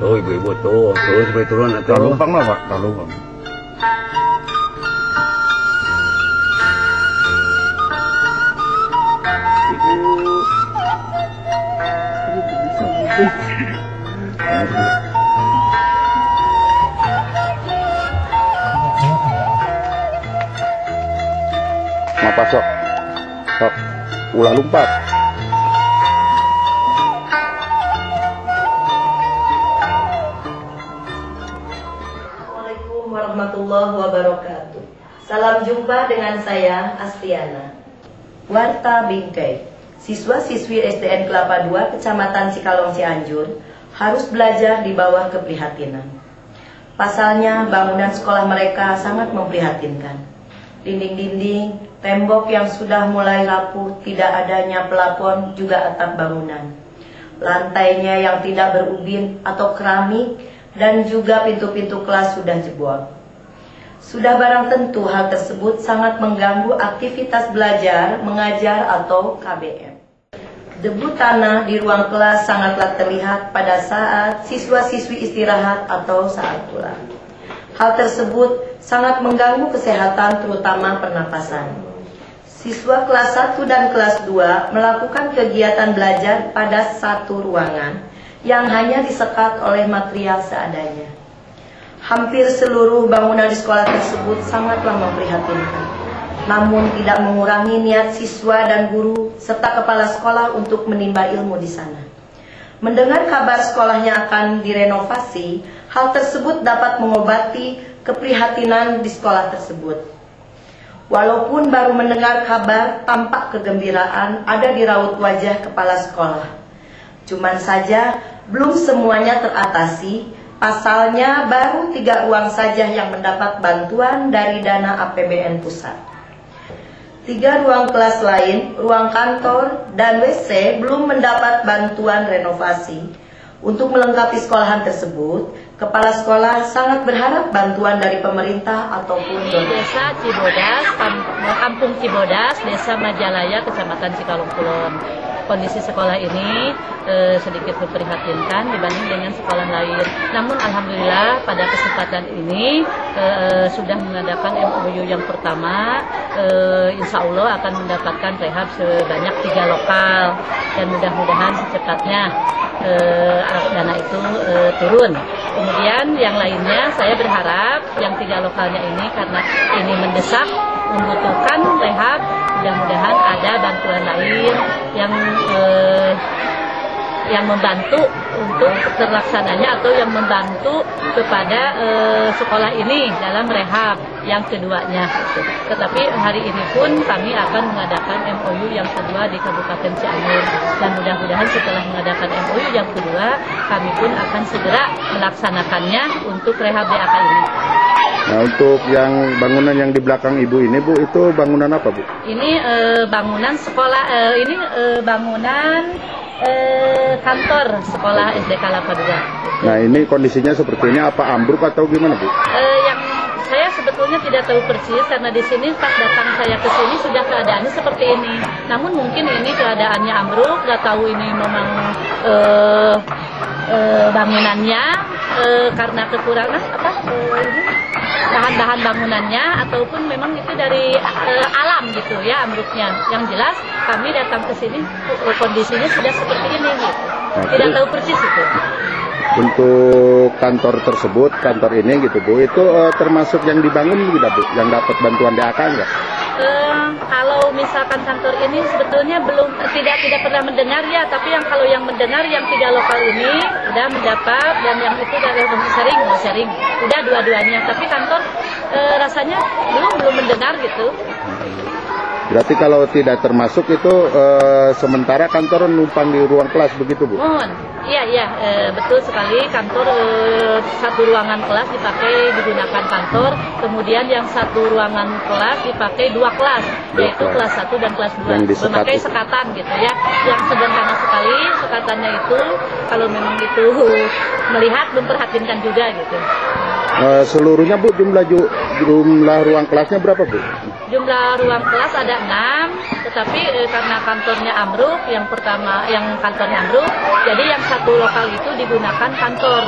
Tuh ibu-ibu tuh sampai turun atau lumpang lah Pak, lumpang. Ngapa sok? Sok ulah lompat. Assalamualaikum warahmatullahi wabarakatuh. Salam jumpa dengan saya Astiana Warta Bingkai, siswa-siswi SDN Kelapa II Kecamatan Cikalong Cianjur harus belajar di bawah keprihatinan. Pasalnya bangunan sekolah mereka sangat memprihatinkan. Dinding-dinding, tembok yang sudah mulai rapuh, tidak adanya pelapon, juga atap bangunan. Lantainya yang tidak berubin atau keramik, dan juga pintu-pintu kelas sudah jebol. Sudah barang tentu hal tersebut sangat mengganggu aktivitas belajar, mengajar atau KBM. Debu tanah di ruang kelas sangatlah terlihat pada saat siswa-siswi istirahat atau saat pulang. Hal tersebut sangat mengganggu kesehatan terutama pernapasan. Siswa kelas 1 dan kelas 2 melakukan kegiatan belajar pada satu ruangan yang hanya disekat oleh material seadanya. Hampir seluruh bangunan di sekolah tersebut sangatlah memprihatinkan. Namun tidak mengurangi niat siswa dan guru serta kepala sekolah untuk menimba ilmu di sana. Mendengar kabar sekolahnya akan direnovasi, hal tersebut dapat mengobati keprihatinan di sekolah tersebut. Walaupun baru mendengar kabar, tampak kegembiraan ada di raut wajah kepala sekolah. Cuman saja belum semuanya teratasi, pasalnya baru 3 ruang saja yang mendapat bantuan dari dana APBN pusat. 3 ruang kelas lain, ruang kantor, dan WC belum mendapat bantuan renovasi. Untuk melengkapi sekolahan tersebut, kepala sekolah sangat berharap bantuan dari pemerintah ataupun Desa Cibodas, Kampung Cibodas, Desa Majalaya, Kecamatan Cikalong Kulon. Kondisi sekolah ini sedikit memprihatinkan dibanding dengan sekolah lain. Namun alhamdulillah pada kesempatan ini sudah mengadakan MOU yang pertama. Insya Allah akan mendapatkan rehab sebanyak 3 lokal dan mudah-mudahan secepatnya dana itu turun. Kemudian yang lainnya saya berharap yang 3 lokalnya ini karena ini mendesak membutuhkan rehab, mudah-mudahan ada bantuan lain yang membantu untuk terlaksananya atau yang membantu kepada sekolah ini dalam rehab yang keduanya. Tetapi hari ini pun kami akan mengadakan MOU yang kedua di Kabupaten Cianjur dan mudah-mudahan setelah mengadakan MOU yang kedua kami pun akan segera melaksanakannya untuk rehab DAK ini. Nah, untuk yang bangunan yang di belakang Ibu ini, Bu, itu bangunan apa, Bu? Ini bangunan sekolah, bangunan kantor sekolah SD Kelapa II. Nah, ini kondisinya seperti ini, apa ambruk atau gimana, Bu? Yang saya sebetulnya tidak tahu persis karena di sini pas datang saya ke sini sudah keadaannya seperti ini. Namun mungkin ini keadaannya ambruk, nggak tahu ini memang bangunannya karena kekurangan bahan-bahan bangunannya ataupun memang itu dari alam gitu ya ambruknya. Yang jelas kami datang ke sini kondisinya sudah seperti ini gitu. Tidak tahu persis itu. Untuk kantor tersebut, kantor ini gitu, Bu, itu termasuk yang dibangun tidak, Bu? Yang dapat bantuan DAK enggak? Kalau misalkan kantor ini sebetulnya belum tidak pernah mendengar ya, tapi kalau yang mendengar yang 3 lokal ini udah mendapat dan yang itu dari sharing, udah dua-duanya. Tapi kantor rasanya belum mendengar gitu. Berarti kalau tidak termasuk itu sementara kantor numpang di ruang kelas begitu, Bu? Iya, betul sekali. Kantor satu ruangan kelas digunakan kantor, kemudian yang satu ruangan kelas dipakai 2 kelas, yaitu kelas 1 dan kelas 2. Memakai sekatan gitu ya. Yang sederhana sekali, sekatannya itu kalau memang itu melihat memperhatinkan juga gitu. Seluruhnya, Bu, jumlah ruang kelasnya berapa, Bu? Jumlah ruang kelas ada 6, tetapi karena kantornya ambruk, yang kantornya ambruk, jadi yang satu lokal itu digunakan kantor.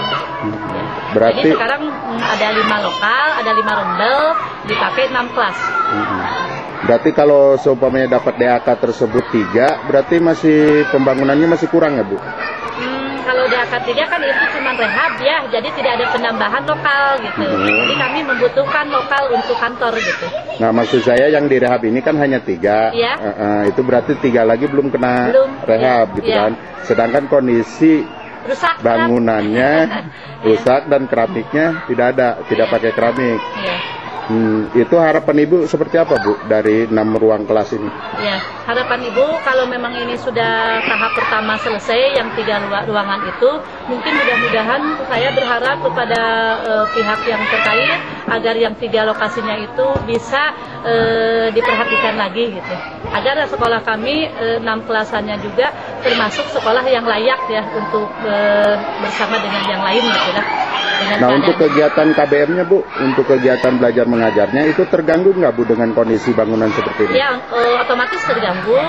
Berarti jadi sekarang ada 5 lokal, ada 5 rombel, dipakai 6 kelas. Berarti kalau seumpamanya dapat DAK tersebut 3, berarti masih pembangunannya masih kurang ya Bu? Kalau DAK 3 kan itu cuma rehab ya, jadi tidak ada penambahan lokal gitu. Jadi kami membutuhkan lokal untuk kantor gitu. Nah maksud saya yang di rehab ini kan hanya 3, ya. Itu berarti 3 lagi belum kena rehab gitu kan. Sedangkan kondisi rusak, bangunannya rusak dan keramiknya tidak pakai keramik. Itu harapan Ibu seperti apa Bu dari 6 ruang kelas ini? Ya, harapan Ibu kalau memang ini sudah tahap pertama selesai, yang 3 ruangan itu, mungkin mudah-mudahan saya berharap kepada pihak yang terkait agar yang 3 lokasinya itu bisa diperhatikan lagi gitu. Agar sekolah kami 6 kelasannya juga termasuk sekolah yang layak ya untuk bersama dengan yang lain gitu lah. Nah untuk kegiatan KBM-nya Bu, untuk kegiatan belajar mengajarnya itu terganggu nggak Bu dengan kondisi bangunan seperti ini? Ya, otomatis terganggu,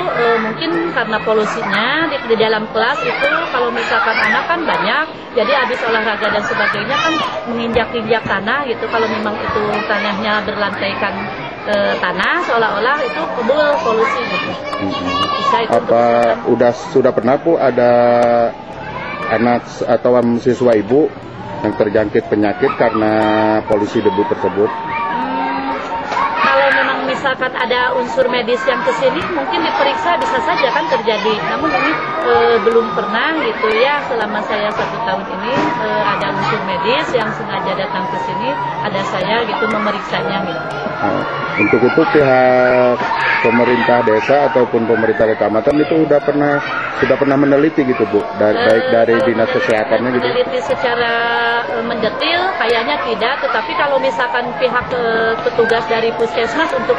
mungkin karena polusinya di dalam kelas itu kalau misalkan anak kan banyak, jadi habis olahraga dan sebagainya kan menginjak-injak tanah gitu, kalau memang itu tanahnya berlantaikan tanah seolah-olah itu kebul polusi gitu. Bisa itu sudah pernah Bu ada anak atau siswa Ibu yang terjangkit penyakit karena polusi debu tersebut? Kalau memang misalkan ada unsur medis yang kesini, mungkin diperiksa bisa saja kan terjadi. Namun ini belum pernah gitu ya, selama saya 1 tahun ini ada unsur medis yang sengaja datang ke sini, ada saya gitu memeriksanya gitu. Untuk itu pihak pemerintah desa ataupun pemerintah kecamatan itu sudah pernah meneliti gitu Bu, baik dari dinas kesehatannya gitu. Meneliti secara mendetil kayaknya tidak, tetapi kalau misalkan pihak petugas dari puskesmas untuk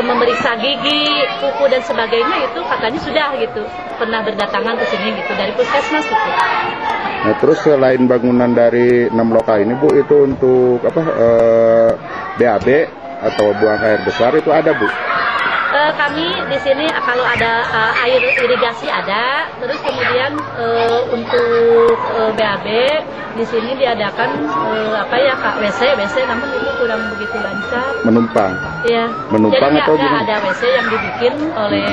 memeriksa gigi, kuku dan sebagainya itu katanya sudah gitu, pernah berdatangan ke sini gitu dari puskesmas gitu. Nah terus selain bangunan dari 6 lokal ini Bu, itu untuk BAB atau buang air besar itu ada Bu? Kami di sini kalau ada air irigasi ada, terus kemudian untuk BAB di sini diadakan WC, namun itu kurang begitu lancar. Menumpang. Iya. Menumpang jadi atau gimana? Ada WC yang dibikin oleh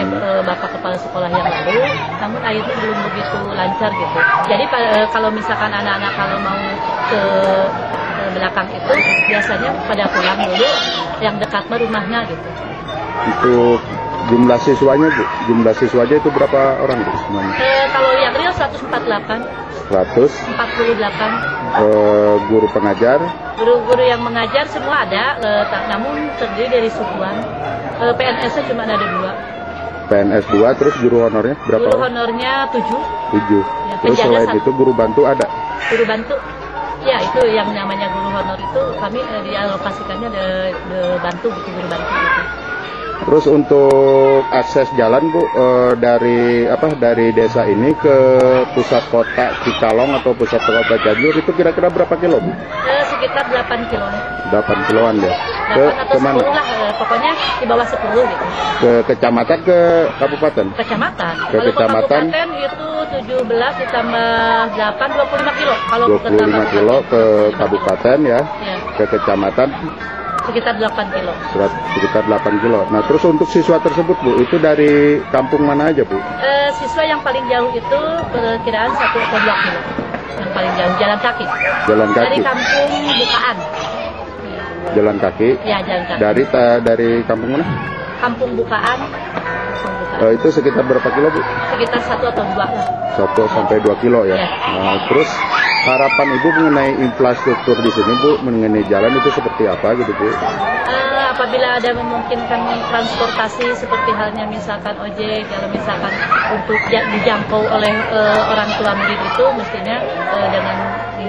Bapak Kepala Sekolah yang lalu, namun airnya belum begitu lancar gitu. Jadi kalau misalkan anak-anak kalau mau ke belakang itu biasanya pada pulang dulu yang dekat rumahnya gitu. Untuk jumlah siswanya Bu, jumlah siswanya itu berapa orang Bu semuanya? Kalau yang real 148. 148. Guru pengajar? Guru-guru yang mengajar semua ada, namun terdiri dari sukuan. PNS-nya cuma ada 2. PNS 2, terus guru honornya berapa? Guru honornya 7. 7. Ya, terus selain 1. Itu guru bantu ada? Guru bantu? Ya itu yang namanya guru honor itu kami dialokasikannya bantu gitu, guru bantu gitu. Terus untuk akses jalan Bu, dari desa ini ke pusat kota Cikalong atau pusat kota Cianjur itu kira-kira berapa kilo Bu? Sekitar 8 kilo. 8 kiloan ya. 8 atau 10 lah, pokoknya di bawah 10 gitu. Ke kecamatan, ke kabupaten? Kecamatan. Ke kecamatan itu 17 ditambah 8, 25 kilo. Kalau 25 kilo ke kabupaten ya. Ke kecamatan sekitar 8 kilo. Sekitar 8 kilo. Nah terus untuk siswa tersebut Bu, itu dari kampung mana aja Bu? Siswa yang paling jauh itu perkiraan 1 atau 2 kilo. Yang paling jauh jalan kaki. Jalan kaki. Dari kampung Bukaan. Jalan kaki. Ya jalan kaki. Dari kampung mana? Kampung Bukaan. Itu sekitar berapa kilo Bu? Sekitar 1 atau 2 lah. 1 sampai 2 kilo ya. Nah, terus harapan Ibu mengenai infrastruktur di sini Bu, mengenai jalan itu seperti apa gitu Bu? Apabila ada memungkinkan transportasi seperti halnya misalkan ojek, kalau misalkan untuk dijangkau oleh orang tua murid itu mestinya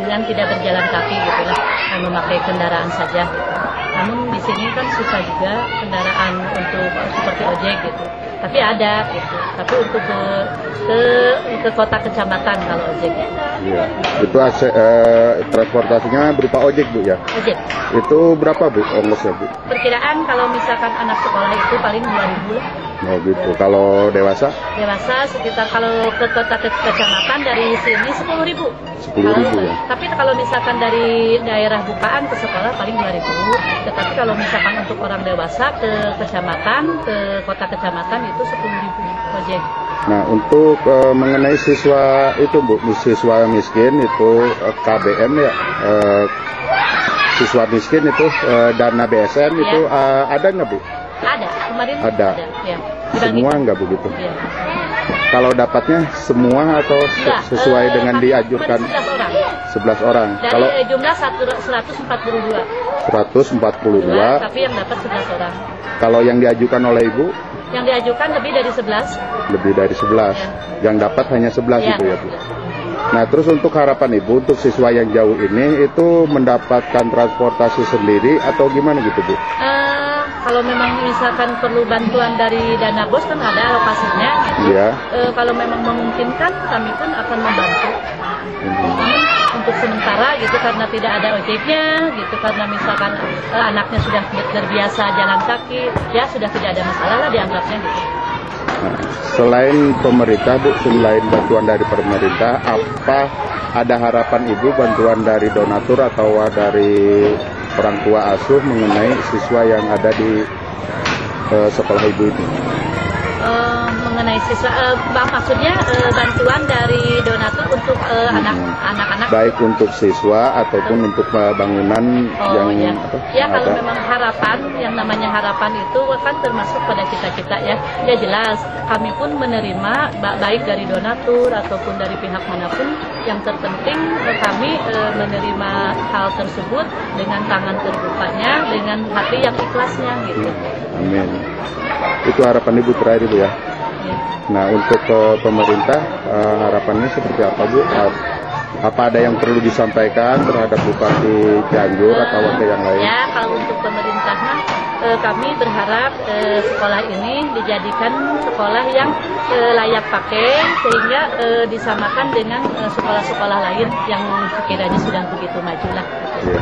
dengan tidak berjalan kaki gitu lah, memakai kendaraan saja gitu. Namun di sini kan susah juga kendaraan untuk seperti ojek gitu. Tapi ada gitu. Tapi untuk ke kota kecamatan kalau ojek. Iya. Itu transportasinya berupa ojek Bu ya? Ojek. Itu berapa Bu ongkosnya Bu? Perkiraan kalau misalkan anak sekolah itu paling 2.000 lah. Oh gitu. Kalau dewasa? Dewasa sekitar kalau ke kota kecamatan dari sini 10.000. 10.000 ya. Tapi kalau misalkan dari daerah bukaan ke sekolah paling 2.000. Tetapi kalau misalkan untuk orang dewasa ke kecamatan, ke kota kecamatan itu 10.000 ojek. Nah, untuk mengenai siswa itu Bu, siswa miskin itu KBM ya, siswa miskin itu dana BSN Ya. itu ada nggak Bu? Ada, kemarin Ada. Ya. Semua nggak begitu? Ya. Kalau dapatnya semua atau Enggak, sesuai dengan kami dianjurkan? 11 orang. 11 orang. Dari Kalau jumlah 142. 142, Tapi yang dapat 11 orang. kalau yang diajukan oleh Ibu Yang diajukan lebih dari 11. lebih dari 11, Ya. yang dapat hanya 11 Ya. itu ya Bu. Nah, terus untuk harapan Ibu untuk siswa yang jauh ini itu mendapatkan transportasi sendiri atau gimana gitu Bu? Kalau memang misalkan perlu bantuan dari dana BOS kan ada alokasinya. Gitu. Iya. Kalau memang memungkinkan kami pun akan membantu. Namun untuk sementara gitu karena tidak ada ojeknya gitu karena misalkan anaknya sudah terbiasa jalan kaki ya sudah tidak ada masalah lah dianggapnya gitu. Nah, selain pemerintah Bu, selain bantuan dari pemerintah, apa ada harapan Ibu bantuan dari donatur atau dari orang tua asuh mengenai siswa yang ada di sekolah Ibu ini? Mengenai siswa, maksudnya bantuan dari donatur untuk anak-anak. Baik untuk siswa ataupun untuk bangunan Oh yang ya, apa, ya yang kalau ada. memang harapan, yang namanya harapan itu kan termasuk pada kita ya. Ya jelas, kami pun menerima baik dari donatur ataupun dari pihak manapun. Yang terpenting kami menerima hal tersebut dengan tangan terbukanya, dengan hati yang ikhlasnya gitu. Amin. Itu harapan Ibu terakhir Bu ya. Ya. Nah, untuk pemerintah harapannya seperti apa Bu? Apa ada yang perlu disampaikan terhadap Bupati Cianjur atau wakil yang lain? Ya, kalau untuk pemerintah kami berharap sekolah ini dijadikan sekolah yang layak pakai sehingga disamakan dengan sekolah-sekolah lain yang sekiranya sudah begitu maju lah. Ya.